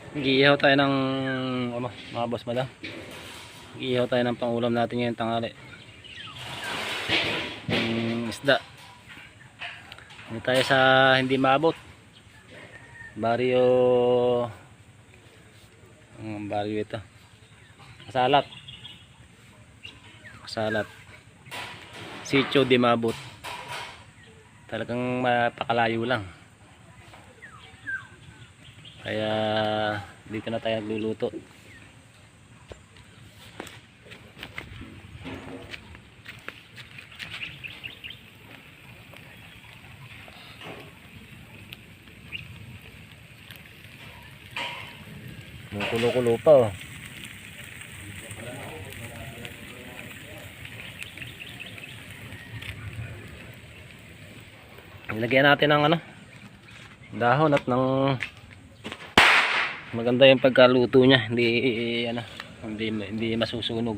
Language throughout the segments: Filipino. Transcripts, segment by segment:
Mag-iihaw tayo ng mga boss madam. Mag-iihaw tayo ng pangulam natin ngayong tanghali. Isda. Hindi tayo sa hindi maabot. Baryo baryo ito. Kasalat. Kasalat. Sitio di maabot. Talagang mapakalayo lang. Kaya dito na tayo nagluluto. Kulo-kulo pa oh. Nilagyan natin ng dahon at ng maganda yung pagkaluto niya, hindi masusunog.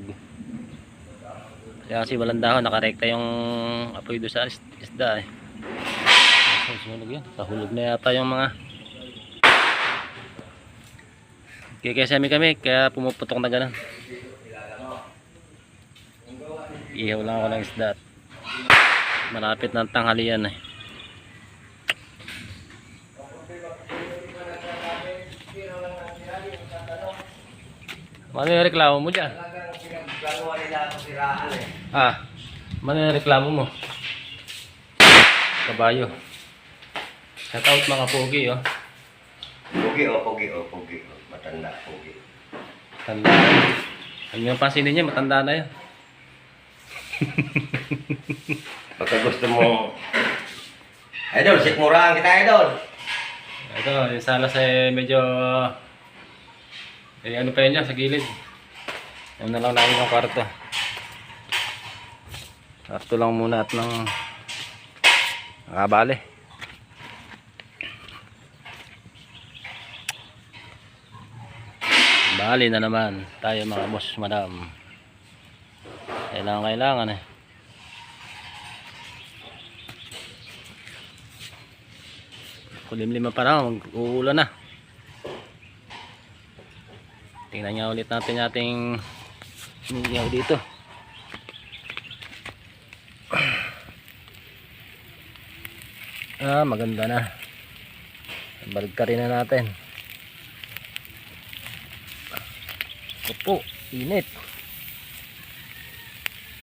Kasi walang dahon, nakarekta yung apoy doon sa isda eh. Masusunog yun, kahulog na yata yung mga kikesami kami, kaya pumuputok na ganun. Ihaw lang ako ng isda. Malapit ng tanghalian eh. Ano yung reklamo mo dyan? Ano yung reklamo mo? Kabayo. Shout out mga pogi oh. Pogi. Matanda, pogi. Matanda. Ang yung pansinin niya, matanda na yan. Pagka gusto mo, idol, sikmuraan kita, idol. Ito, yung salas ay medyo ano pa yun dyan sa gilid. Ano na lang namin yung kwarto. Kwarto lang muna at ng nakabali. Bali na naman tayo mga boss madam. Kailangan eh. Kulimlima pa lang, mag-uulan na. Tingnan nga ulit natin ating inihaw dito. Maganda na. Balik ka rin na natin. Opo, init.